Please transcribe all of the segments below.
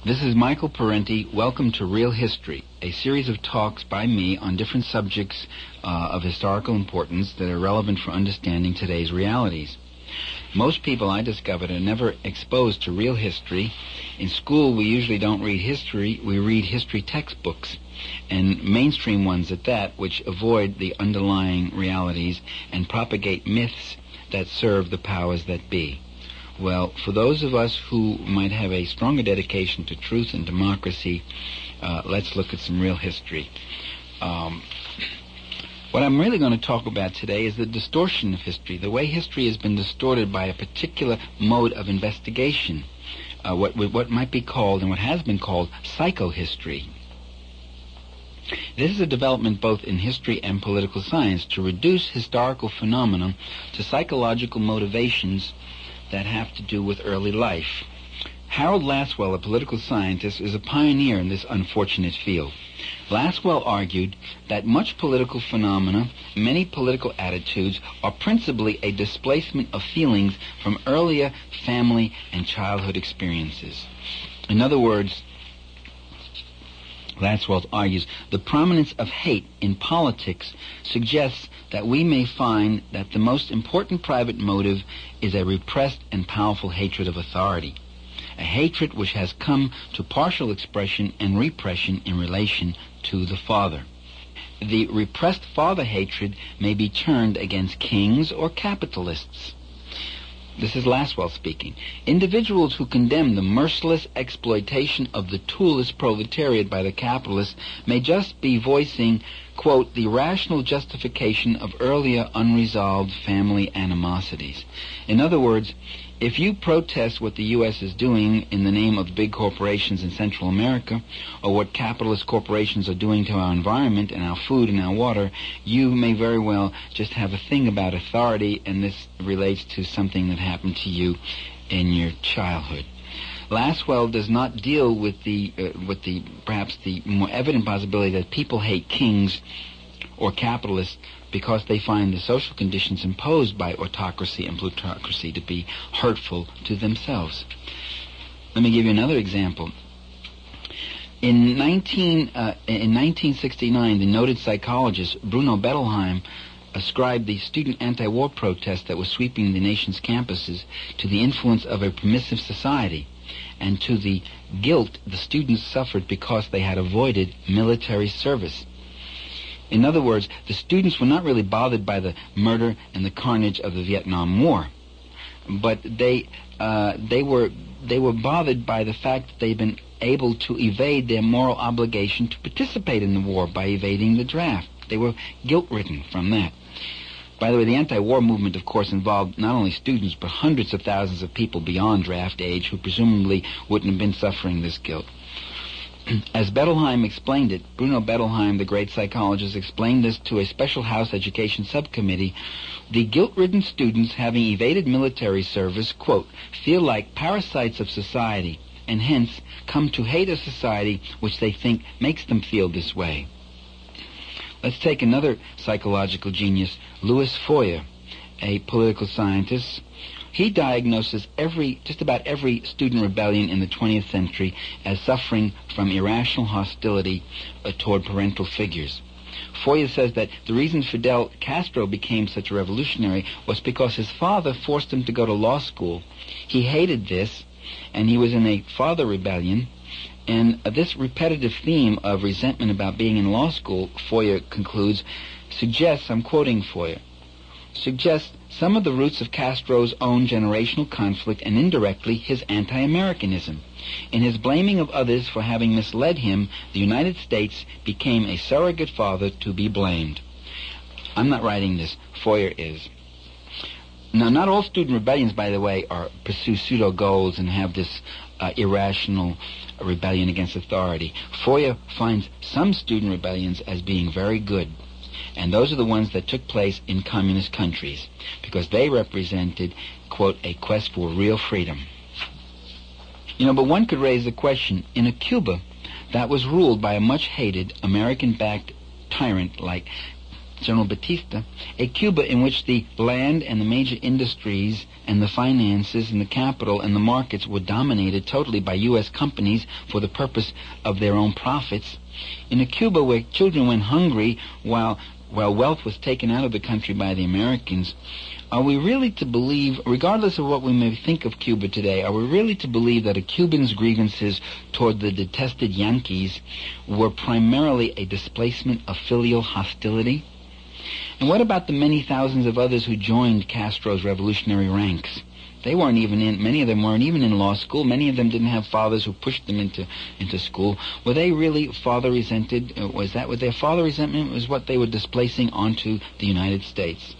This is Michael Parenti. Welcome to Real History, a series of talks by me on different subjects of historical importance that are relevant for understanding today's realities. Most people, I discovered, are never exposed to real history. In school, we usually don't read history. We read history textbooks, and mainstream ones at that, which avoid the underlying realities and propagate myths that serve the powers that be. Well, for those of us who might have a stronger dedication to truth and democracy, let's look at some real history. What I'm really going to talk about today is the distortion of history, the way history has been distorted by a particular mode of investigation, what might be called and what has been called psychohistory. This is a development both in history and political science to reduce historical phenomena to psychological motivations that have to do with early life. Harold Lasswell, a political scientist, is a pioneer in this unfortunate field. Lasswell argued that much political phenomena, many political attitudes, are principally a displacement of feelings from earlier family and childhood experiences. In other words, Lasswell argues, the prominence of hate in politics suggests that we may find that the most important private motive is a repressed and powerful hatred of authority, a hatred which has come to partial expression and repression in relation to the father. The repressed father hatred may be turned against kings or capitalists. This is Lasswell speaking. Individuals who condemn the merciless exploitation of the toolless proletariat by the capitalists may just be voicing, quote, the rational justification of earlier unresolved family animosities. In other words, if you protest what the U.S. is doing in the name of big corporations in Central America, or what capitalist corporations are doing to our environment and our food and our water, you may very well just have a thing about authority, and this relates to something that happened to you in your childhood. Lasswell does not deal with the perhaps the more evident possibility that people hate kings or capitalists because they find the social conditions imposed by autocracy and plutocracy to be hurtful to themselves. Let me give you another example. In 1969, the noted psychologist Bruno Bettelheim ascribed the student anti-war protest that was sweeping the nation's campuses to the influence of a permissive society and to the guilt the students suffered because they had avoided military service. In other words, the students were not really bothered by the murder and the carnage of the Vietnam War, but they were bothered by the fact that they'd been able to evade their moral obligation to participate in the war by evading the draft. They were guilt-ridden from that. By the way, the anti-war movement, of course, involved not only students, but hundreds of thousands of people beyond draft age who presumably wouldn't have been suffering this guilt. As Bettelheim explained it, Bruno Bettelheim, the great psychologist, explained this to a special House Education Subcommittee. The guilt-ridden students, having evaded military service, quote, feel like parasites of society, and hence come to hate a society which they think makes them feel this way. Let's take another psychological genius, Louis Foyer, a political scientist. He diagnoses just about every student rebellion in the 20th century as suffering from irrational hostility toward parental figures. Foyer says that the reason Fidel Castro became such a revolutionary was because his father forced him to go to law school. He hated this, and he was in a father rebellion, and this repetitive theme of resentment about being in law school, Foyer concludes, suggests, I'm quoting Foyer, suggests some of the roots of Castro's own generational conflict and indirectly his anti-Americanism. In his blaming of others for having misled him, the United States became a surrogate father to be blamed. I'm not writing this. Foyer is. Now, not all student rebellions, by the way, pursue pseudo-goals and have this irrational rebellion against authority. Foyer finds some student rebellions as being very good. And those are the ones that took place in communist countries, because they represented, quote, a quest for real freedom. But one could raise the question, in a Cuba that was ruled by a much-hated American-backed tyrant like General Batista, a Cuba in which the land and the major industries and the finances and the capital and the markets were dominated totally by U.S. companies for the purpose of their own profits, in a Cuba where children went hungry while wealth was taken out of the country by the Americans, are we really to believe, regardless of what we may think of Cuba today, are we really to believe that a Cuban's grievances toward the detested Yankees were primarily a displacement of filial hostility? And what about the many thousands of others who joined Castro's revolutionary ranks? They weren't even in, many of them weren't even in law school. Many of them didn't have fathers who pushed them into school. Were they really father resented? Was that what their father resentment was what they were displacing onto the United States?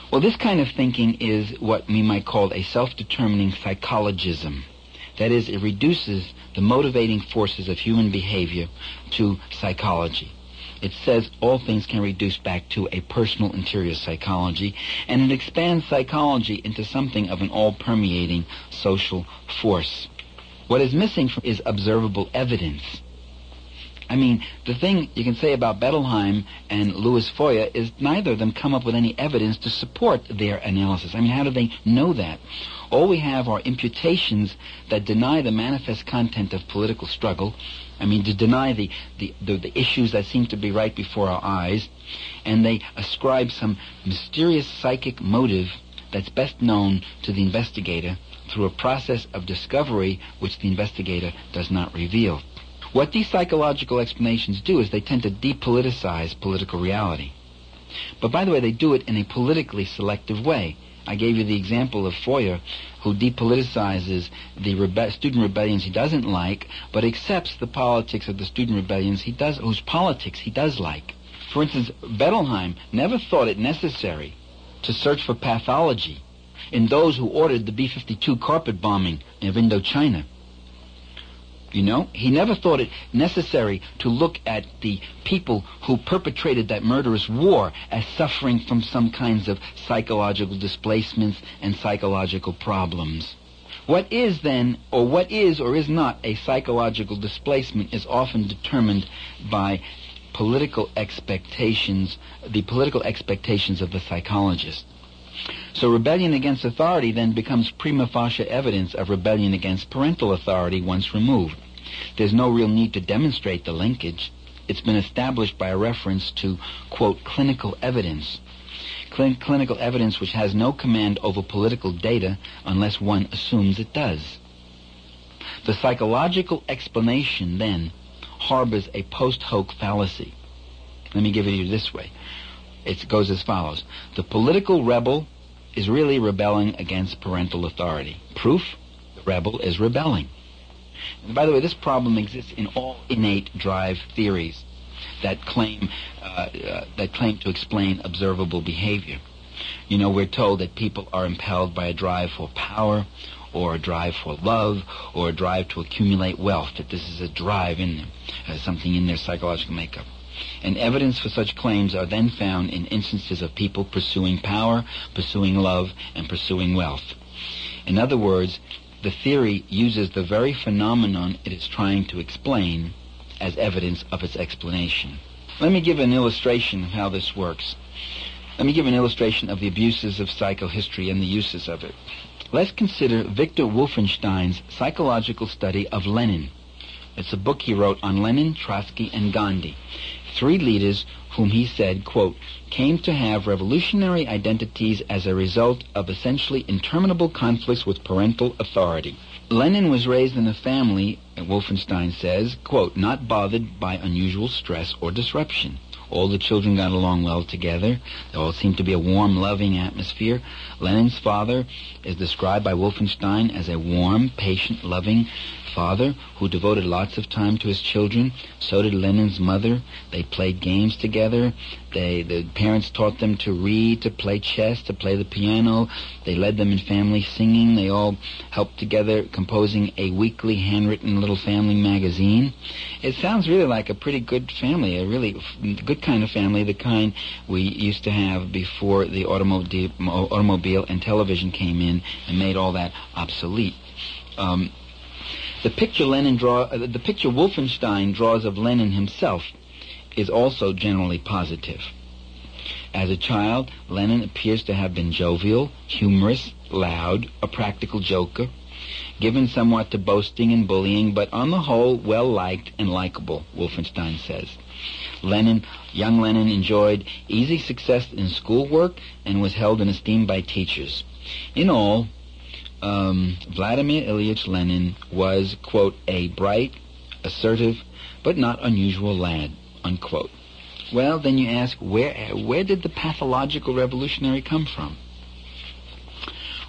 Well, this kind of thinking is what we might call a self-determining psychologism. That is, it reduces the motivating forces of human behavior to psychology. It says all things can reduce back to a personal interior psychology, and it expands psychology into something of an all-permeating social force. What is missing is observable evidence. I mean, the thing you can say about Bettelheim and Louis Foya is neither of them come up with any evidence to support their analysis. I mean, how do they know that? All we have are imputations that deny the manifest content of political struggle. I mean, to deny the issues that seem to be right before our eyes, and they ascribe some mysterious psychic motive that's best known to the investigator through a process of discovery which the investigator does not reveal. What these psychological explanations do is they tend to depoliticize political reality. But by the way, they do it in a politically selective way. I gave you the example of Foya, who depoliticizes the student rebellions he doesn't like, but accepts the politics of the student rebellions whose politics he does like. For instance, Bettelheim never thought it necessary to search for pathology in those who ordered the B-52 carpet bombing of Indochina. You know, he never thought it necessary to look at the people who perpetrated that murderous war as suffering from some kinds of psychological displacements and psychological problems. What is then, or what is or is not a psychological displacement is often determined by political expectations, the political expectations of the psychologist. So rebellion against authority then becomes prima facie evidence of rebellion against parental authority once removed. There's no real need to demonstrate the linkage. It's been established by a reference to, quote, clinical evidence. Clinical evidence which has no command over political data unless one assumes it does. The psychological explanation, then, harbors a post hoc fallacy. Let me give it to you this way. It goes as follows. The political rebel is really rebelling against parental authority. Proof? The rebel is rebelling. And by the way, this problem exists in all innate drive theories that claim to explain observable behavior. You know, we're told that people are impelled by a drive for power, or a drive for love, or a drive to accumulate wealth, that this is a drive in them, something in their psychological makeup. And evidence for such claims are then found in instances of people pursuing power, pursuing love, and pursuing wealth. In other words, the theory uses the very phenomenon it is trying to explain as evidence of its explanation. Let me give an illustration of how this works. Let me give an illustration of the abuses of psychohistory and the uses of it. Let's consider Victor Wolfenstein's psychological study of Lenin. It's a book he wrote on Lenin, Trotsky, and Gandhi, three leaders whom he said, quote, came to have revolutionary identities as a result of essentially interminable conflicts with parental authority. Lenin was raised in a family, Wolfenstein says, quote, not bothered by unusual stress or disruption. All the children got along well together. There all seemed to be a warm, loving atmosphere. Lenin's father is described by Wolfenstein as a warm, patient, loving father who devoted lots of time to his children. So did Lenin's mother. They played games together. The parents taught them to read, to play chess, to play the piano. They led them in family singing. They all helped together composing a weekly handwritten little family magazine. It sounds really like a pretty good family, a really good kind of family, the kind we used to have before the automobile and television came in and made all that obsolete. The picture Wolfenstein draws of Lenin himself is also generally positive. As a child, Lenin appears to have been jovial, humorous, loud, a practical joker, given somewhat to boasting and bullying, but on the whole, well-liked and likable, Wolfenstein says. Young Lenin enjoyed easy success in schoolwork and was held in esteem by teachers. In all, Vladimir Ilyich Lenin was, quote, a bright, assertive, but not unusual lad, unquote. Well, then you ask, where did the pathological revolutionary come from?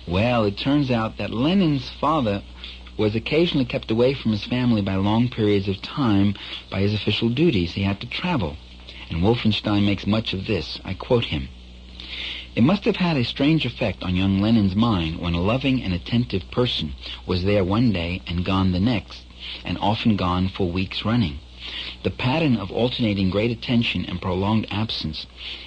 Well, it turns out that Lenin's father was occasionally kept away from his family by long periods of time by his official duties. He had to travel, and Wolfenstein makes much of this. I quote him. It must have had a strange effect on young Lenin's mind when a loving and attentive person was there one day and gone the next, and often gone for weeks running. The pattern of alternating great attention and prolonged absence,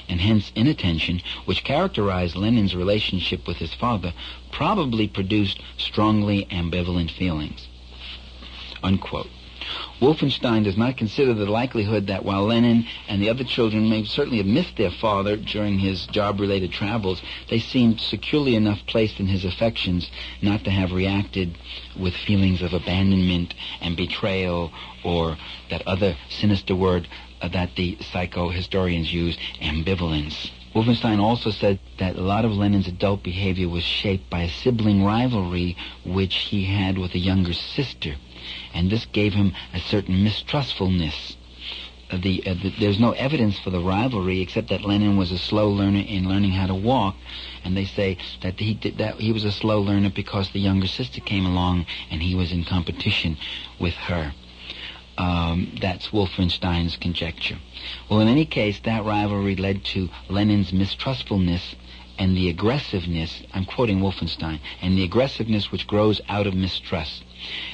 and hence inattention, which characterized Lenin's relationship with his father, probably produced strongly ambivalent feelings. Unquote. Wolfenstein does not consider the likelihood that while Lenin and the other children may certainly have missed their father during his job-related travels, they seemed securely enough placed in his affections not to have reacted with feelings of abandonment and betrayal, or that other sinister word that the psychohistorians use, ambivalence. Wolfenstein also said that a lot of Lenin's adult behavior was shaped by a sibling rivalry which he had with a younger sister, and this gave him a certain mistrustfulness. There's no evidence for the rivalry except that Lenin was a slow learner in learning how to walk, and they say that he was a slow learner because the younger sister came along and he was in competition with her. That's Wolfenstein's conjecture. Well, in any case, that rivalry led to Lenin's mistrustfulness and the aggressiveness, I'm quoting Wolfenstein, and the aggressiveness which grows out of mistrust.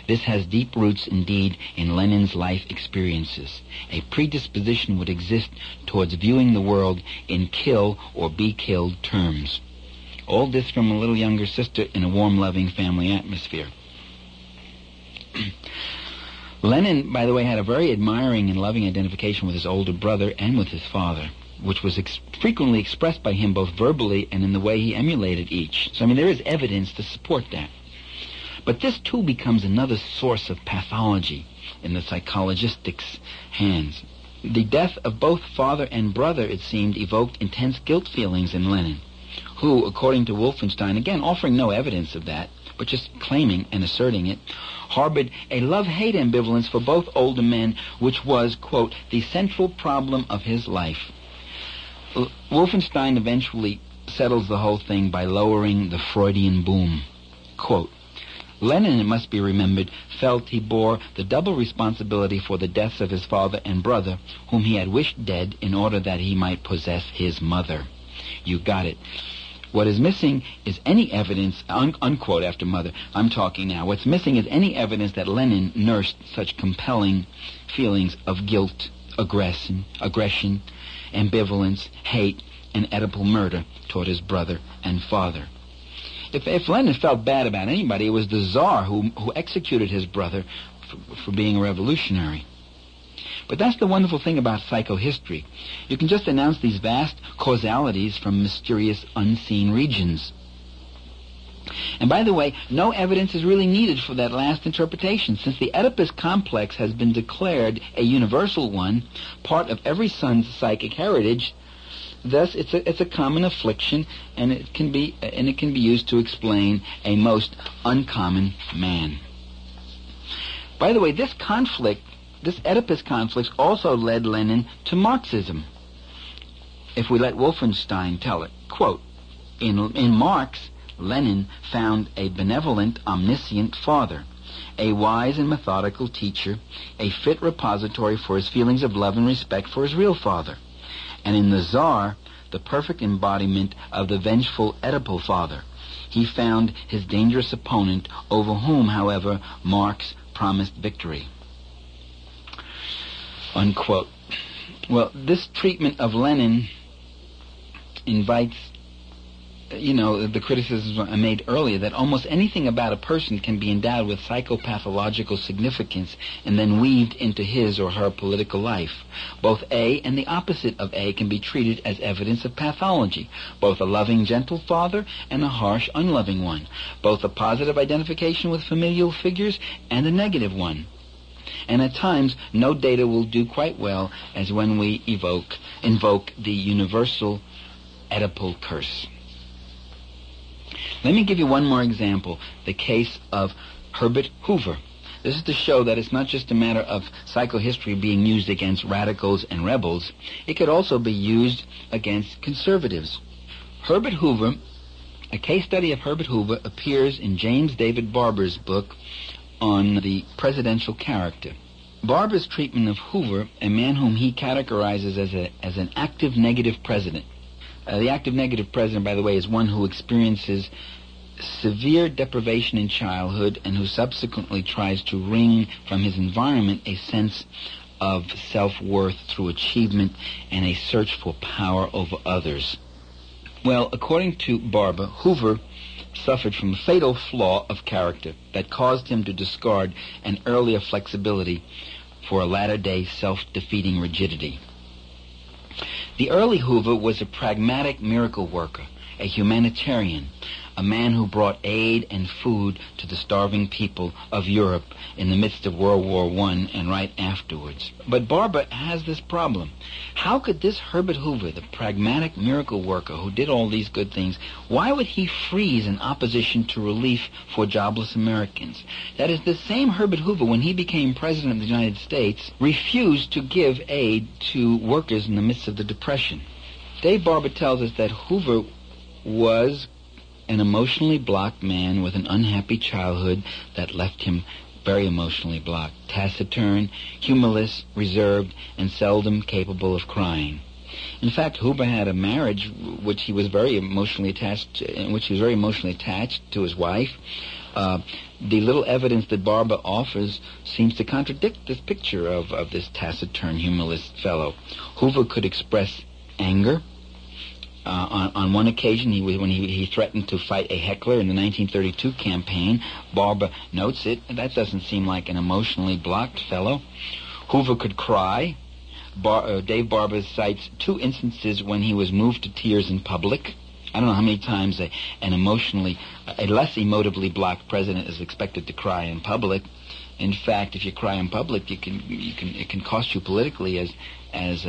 This has deep roots indeed in Lenin's life experiences. A predisposition would exist towards viewing the world in kill or be killed terms. All this from a little younger sister in a warm, loving family atmosphere. Lenin, by the way, had a very admiring and loving identification with his older brother and with his father, which was frequently expressed by him both verbally and in the way he emulated each. So, there is evidence to support that. But this, too, becomes another source of pathology in the psychologists' hands. The death of both father and brother, it seemed, evoked intense guilt feelings in Lenin, who, according to Wolfenstein, again offering no evidence of that, but just claiming and asserting it, harbored a love-hate ambivalence for both older men, which was, quote, the central problem of his life. Wolfenstein eventually settles the whole thing by lowering the Freudian boom. Quote, Lenin, it must be remembered, felt he bore the double responsibility for the deaths of his father and brother, whom he had wished dead in order that he might possess his mother. You got it. What is missing is any evidence, unquote, after mother, I'm talking now. What's missing is any evidence that Lenin nursed such compelling feelings of guilt, aggression, ambivalence, hate, and Oedipal murder toward his brother and father. If Lenin felt bad about anybody, it was the Tsar who executed his brother for being a revolutionary. But that's the wonderful thing about psychohistory. You can just announce these vast causalities from mysterious unseen regions. And by the way, no evidence is really needed for that last interpretation, since the Oedipus complex has been declared a universal one, part of every son's psychic heritage. Thus, it's a common affliction, and it can be used to explain a most uncommon man. By the way, this Oedipus conflict also led Lenin to Marxism, if we let Wolfenstein tell it. Quote, in Marx, Lenin found a benevolent, omniscient father, a wise and methodical teacher, a fit repository for his feelings of love and respect for his real father, and in the Tsar, the perfect embodiment of the vengeful Oedipal father. He found his dangerous opponent, over whom, however, Marx promised victory. Unquote. Well, this treatment of Lenin invites the criticisms I made earlier, that almost anything about a person can be endowed with psychopathological significance and then weaved into his or her political life. Both A and the opposite of A can be treated as evidence of pathology, both a loving, gentle father and a harsh, unloving one, both a positive identification with familial figures and a negative one. And at times, no data will do quite well as when we invoke the universal Oedipal curse. Let me give you one more example, the case of Herbert Hoover. This is to show that it's not just a matter of psychohistory being used against radicals and rebels. It could also be used against conservatives. Herbert Hoover, a case study of Herbert Hoover, appears in James David Barber's book on the presidential character. Barber's treatment of Hoover, a man whom he categorizes as an active negative president. The active negative president, by the way, is one who experiences severe deprivation in childhood and who subsequently tries to wring from his environment a sense of self-worth through achievement and a search for power over others. Well, according to Barber, Hoover suffered from a fatal flaw of character that caused him to discard an earlier flexibility for a latter-day self-defeating rigidity. The early Hoover was a pragmatic miracle worker, a humanitarian, a man who brought aid and food to the starving people of Europe in the midst of World War I and right afterwards. But Barber has this problem. How could this Herbert Hoover, the pragmatic miracle worker who did all these good things, why would he freeze in opposition to relief for jobless Americans? That is, the same Herbert Hoover, when he became President of the United States, refused to give aid to workers in the midst of the Depression. Dave Barber tells us that Hoover was an emotionally blocked man with an unhappy childhood that left him very emotionally blocked, taciturn, humorless, reserved, and seldom capable of crying. In fact, Hoover had a marriage in which he was very emotionally attached to his wife. The little evidence that Barber offers seems to contradict this picture of this taciturn, humorless fellow. Hoover could express anger. On one occasion, when he threatened to fight a heckler in the 1932 campaign, Barber notes it. That doesn't seem like an emotionally blocked fellow. Hoover could cry. Dave Barber cites 2 instances when he was moved to tears in public. I don't know how many times a less emotively blocked president is expected to cry in public. In fact, if you cry in public, it can cost you politically, as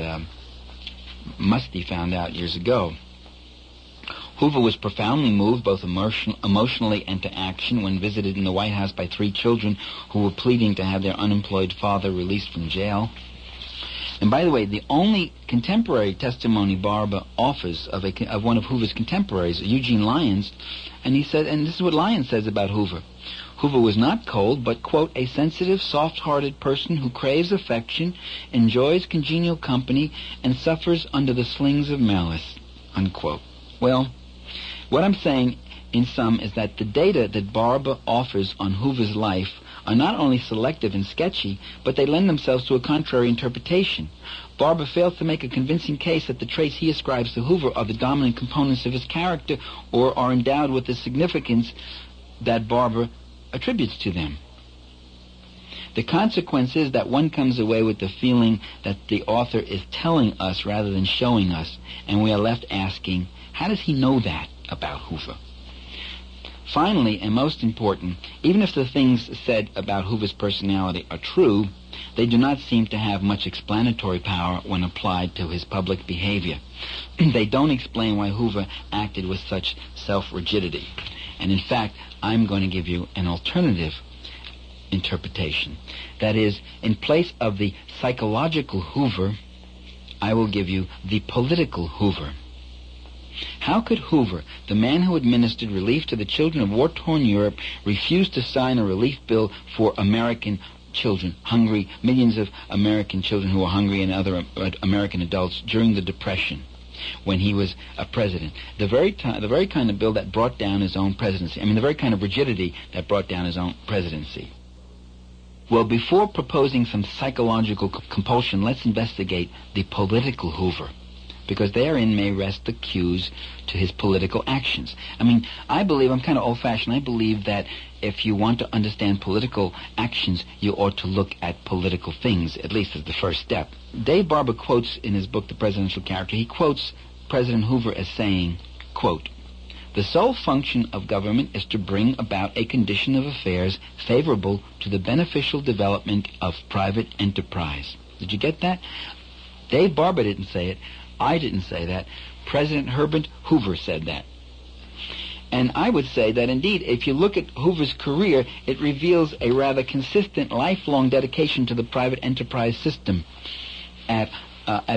Musty found out years ago. Hoover was profoundly moved, both emotionally and to action, when visited in the White House by 3 children who were pleading to have their unemployed father released from jail. And by the way, the only contemporary testimony Barber offers of one of Hoover's contemporaries, Eugene Lyons, and he said, and this is what Lyons says about Hoover. Hoover was not cold, but, quote, a sensitive, soft-hearted person who craves affection, enjoys congenial company, and suffers under the slings of malice, unquote. Well, what I'm saying, in sum, is that the data that Barber offers on Hoover's life are not only selective and sketchy, but they lend themselves to a contrary interpretation. Barber fails to make a convincing case that the traits he ascribes to Hoover are the dominant components of his character or are endowed with the significance that Barber attributes to them. The consequence is that one comes away with the feeling that the author is telling us rather than showing us, and we are left asking, how does he know that about Hoover? Finally, and most important, even if the things said about Hoover's personality are true, they do not seem to have much explanatory power when applied to his public behavior. They don't explain why Hoover acted with such self-rigidity. And in fact, I'm going to give you an alternative interpretation. That is, in place of the psychological Hoover, I will give you the political Hoover. How could Hoover, the man who administered relief to the children of war-torn Europe, refuse to sign a relief bill for American children, hungry, millions of American children who were hungry and other American adults during the Depression when he was a president? The very kind of bill that brought down his own presidency. The very kind of rigidity that brought down his own presidency. Well, before proposing some psychological compulsion, let's investigate the political Hoover. because therein may rest the cues to his political actions. I mean, I believe, I'm kind of old-fashioned, I believe that if you want to understand political actions, you ought to look at political things, at least as the first step. Dave Barber quotes in his book, The Presidential Character, he quotes President Hoover as saying, quote, "The sole function of government is to bring about a condition of affairs favorable to the beneficial development of private enterprise." Did you get that? Dave Barber didn't say it. I didn't say that. President Herbert Hoover said that. And I would say that indeed, if you look at Hoover's career, it reveals a rather consistent, lifelong dedication to the private enterprise system at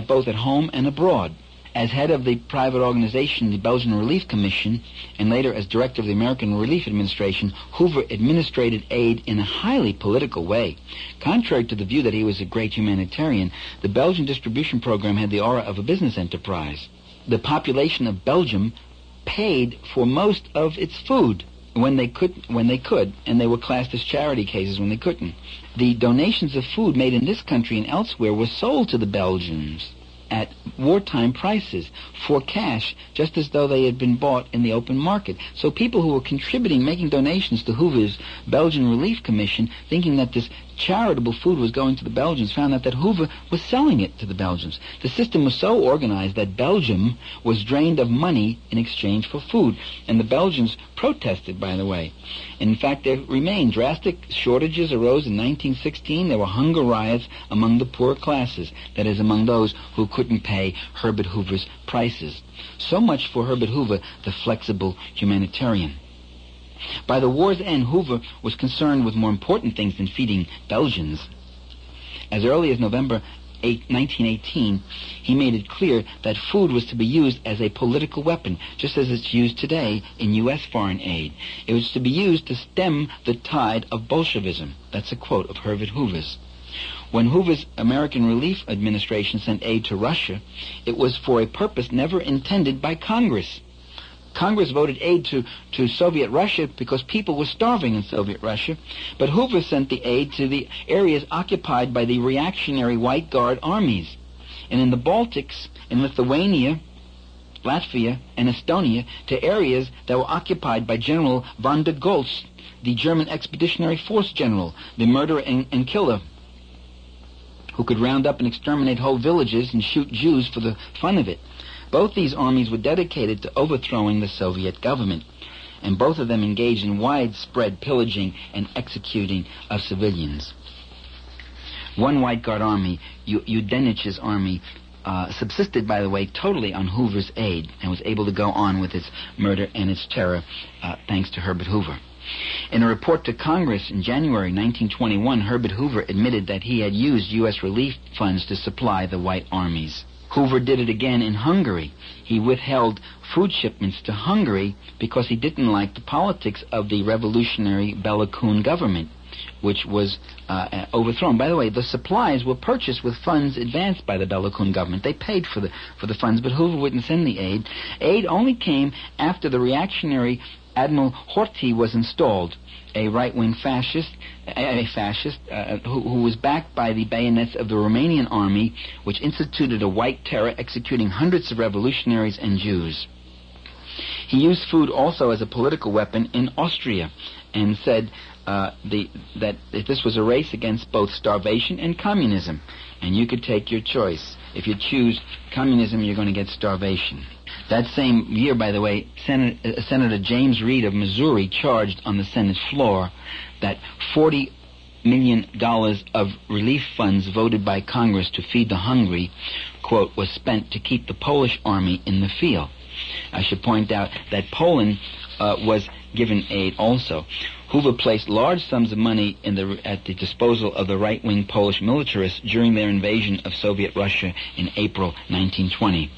both at home and abroad. As head of the private organization, the Belgian Relief Commission, and later as director of the American Relief Administration, Hoover administrated aid in a highly political way. Contrary to the view that he was a great humanitarian, the Belgian distribution program had the aura of a business enterprise. The population of Belgium paid for most of its food when they could, and they were classed as charity cases when they couldn't. The donations of food made in this country and elsewhere were sold to the Belgians at wartime prices for cash, just as though they had been bought in the open market. So people who were contributing, making donations to Hoover's Belgian Relief Commission, thinking that this charitable food was going to the Belgians, found out that Hoover was selling it to the Belgians. The system was so organized that Belgium was drained of money in exchange for food. And the Belgians protested, by the way. In fact, there remained drastic shortages arose in 1916. There were hunger riots among the poor classes, that is, among those who couldn't pay Herbert Hoover's prices. So much for Herbert Hoover, the flexible humanitarian. By the war's end, Hoover was concerned with more important things than feeding Belgians. As early as November 1918, he made it clear that food was to be used as a political weapon, just as it's used today in U.S. foreign aid. It was to be used to stem the tide of Bolshevism. That's a quote of Herbert Hoover's. When Hoover's American Relief Administration sent aid to Russia, it was for a purpose never intended by Congress. Congress voted aid to Soviet Russia because people were starving in Soviet Russia, but Hoover sent the aid to the areas occupied by the reactionary White Guard armies. And in the Baltics, in Lithuania, Latvia, and Estonia, to areas that were occupied by General von der Goltz, the German Expeditionary Force General, the murderer and killer, who could round up and exterminate whole villages and shoot Jews for the fun of it. Both these armies were dedicated to overthrowing the Soviet government, and both of them engaged in widespread pillaging and executing of civilians. One White Guard army, Udenich's army, subsisted, by the way, totally on Hoover's aid and was able to go on with its murder and its terror thanks to Herbert Hoover. In a report to Congress in January 1921, Herbert Hoover admitted that he had used U.S. relief funds to supply the White armies. Hoover did it again in Hungary. He withheld food shipments to Hungary because he didn't like the politics of the revolutionary Bela Kun government, which was overthrown. By the way, the supplies were purchased with funds advanced by the Bela Kun government. They paid for the funds, but Hoover wouldn't send the aid. Aid only came after the reactionary Admiral Horthy was installed, a right-wing fascist, who was backed by the bayonets of the Romanian army, which instituted a white terror, executing hundreds of revolutionaries and Jews. He used food also as a political weapon in Austria, and said that this was a race against both starvation and communism, and you could take your choice. If you choose communism, you're going to get starvation. That same year, by the way, Senator James Reed of Missouri charged on the Senate floor that $40 million of relief funds voted by Congress to feed the hungry, quote, was spent to keep the Polish army in the field. I should point out that Poland was given aid also. Hoover placed large sums of money at the disposal of the right-wing Polish militarists during their invasion of Soviet Russia in April 1920.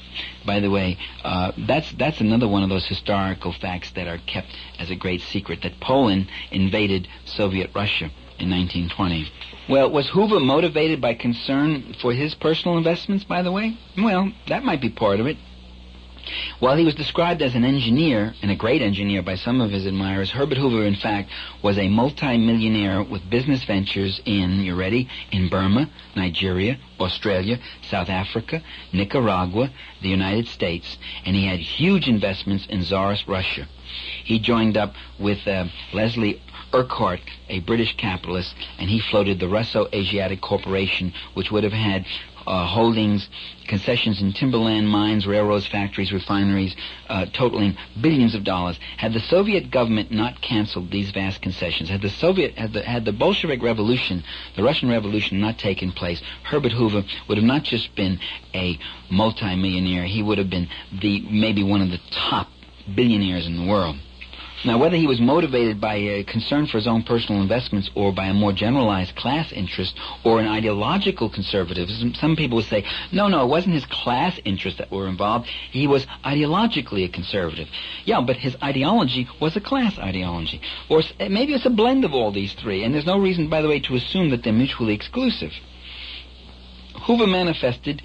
By the way, that's another one of those historical facts that are kept as a great secret, that Poland invaded Soviet Russia in 1920. Well, was Hoover motivated by concern for his personal investments, by the way? Well, that might be part of it. While he was described as an engineer, and a great engineer by some of his admirers, Herbert Hoover, in fact, was a multi-millionaire with business ventures in, you ready, in Burma, Nigeria, Australia, South Africa, Nicaragua, the United States, and he had huge investments in Tsarist Russia. He joined up with Leslie Urquhart, a British capitalist, and he floated the Russo-Asiatic Corporation, which would have had holdings, concessions in timberland, mines, railroads, factories, refineries, totaling billions of dollars. Had the Soviet government not canceled these vast concessions, had the Bolshevik Revolution, the Russian Revolution, not taken place, Herbert Hoover would have not just been a multimillionaire, he would have been maybe one of the top billionaires in the world. Now, whether he was motivated by a concern for his own personal investments or by a more generalized class interest or an ideological conservatism, some people would say, no, it wasn't his class interests that were involved. He was ideologically a conservative. Yeah, but his ideology was a class ideology. Or maybe it's a blend of all these three, and there's no reason, by the way, to assume that they're mutually exclusive. Hoover manifested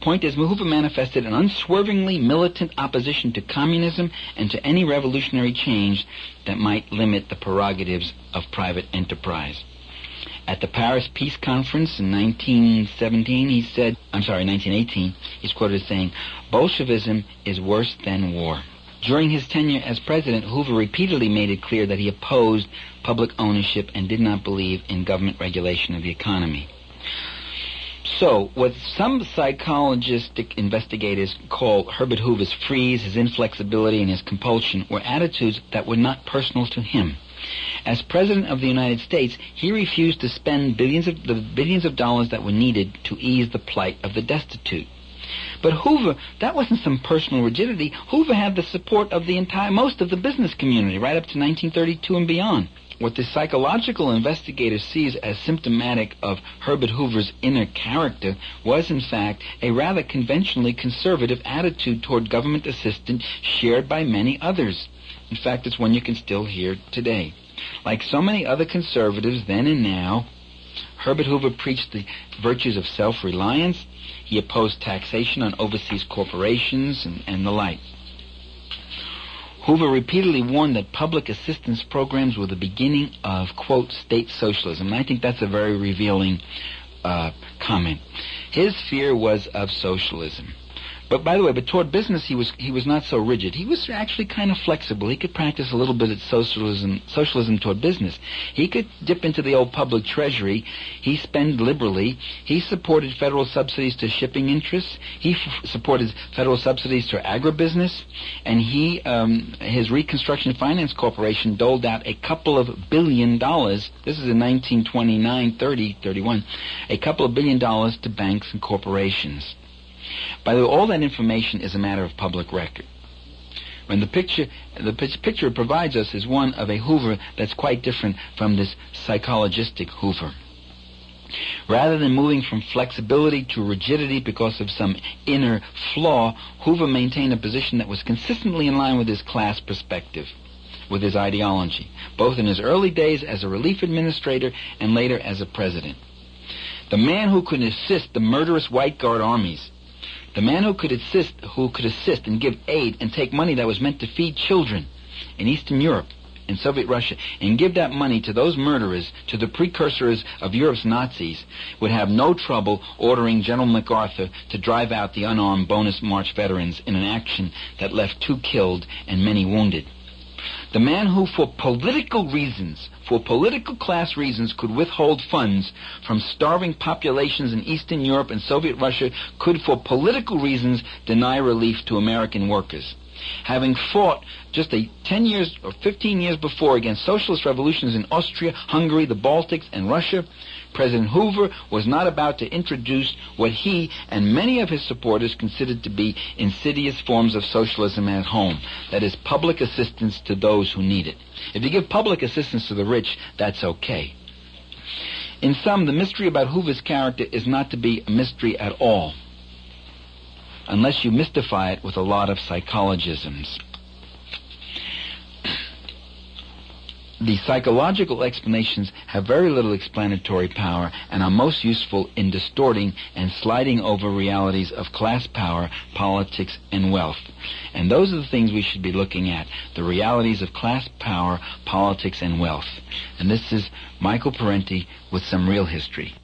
an unswervingly militant opposition to communism and to any revolutionary change that might limit the prerogatives of private enterprise. At the Paris Peace Conference in 1918, he's quoted as saying, "Bolshevism is worse than war." During his tenure as president, Hoover repeatedly made it clear that he opposed public ownership and did not believe in government regulation of the economy. So, what some psychologistic investigators call Herbert Hoover's freeze, his inflexibility, and his compulsion were attitudes that were not personal to him. As President of the United States, he refused to spend the billions of dollars that were needed to ease the plight of the destitute. But Hoover, that wasn't some personal rigidity. Hoover had the support of most of the business community, right up to 1932 and beyond. What the psychological investigator sees as symptomatic of Herbert Hoover's inner character was, in fact, a rather conventionally conservative attitude toward government assistance shared by many others. In fact, it's one you can still hear today. Like so many other conservatives then and now, Herbert Hoover preached the virtues of self-reliance. He opposed taxation on overseas corporations and the like. Hoover repeatedly warned that public assistance programs were the beginning of, quote, state socialism. And I think that's a very revealing comment. His fear was of socialism. But by the way, toward business he was not so rigid. He was actually kind of flexible. He could practice a little bit of socialism toward business. He could dip into the old public treasury. He spent liberally. He supported federal subsidies to shipping interests. He supported federal subsidies to agribusiness, and his Reconstruction Finance Corporation doled out a couple of $1 billion. This is in 1929, 30, 31. A couple of $1 billion to banks and corporations. By the way, all that information is a matter of public record. When the picture it provides us is one of a Hoover that's quite different from this psychologistic Hoover. Rather than moving from flexibility to rigidity because of some inner flaw, Hoover maintained a position that was consistently in line with his class perspective, with his ideology, both in his early days as a relief administrator and later as a president. The man who could assist the murderous White Guard armies, the man who could assist and give aid and take money that was meant to feed children in Eastern Europe and Soviet Russia and give that money to those murderers, to the precursors of Europe's Nazis, would have no trouble ordering General MacArthur to drive out the unarmed Bonus March veterans in an action that left 2 killed and many wounded. The man who, for political class reasons, could withhold funds from starving populations in Eastern Europe and Soviet Russia could, for political reasons, deny relief to American workers. Having fought just 10 years or 15 years before against socialist revolutions in Austria, Hungary, the Baltics, and Russia, President Hoover was not about to introduce what he and many of his supporters considered to be insidious forms of socialism at home. That is, public assistance to those who need it. If you give public assistance to the rich, that's okay. In sum, the mystery about Hoover's character is not to be a mystery at all, unless you mystify it with a lot of psychologisms. The psychological explanations have very little explanatory power and are most useful in distorting and sliding over realities of class power, politics, and wealth. And those are the things we should be looking at, the realities of class power, politics, and wealth. And this is Michael Parenti with some real history.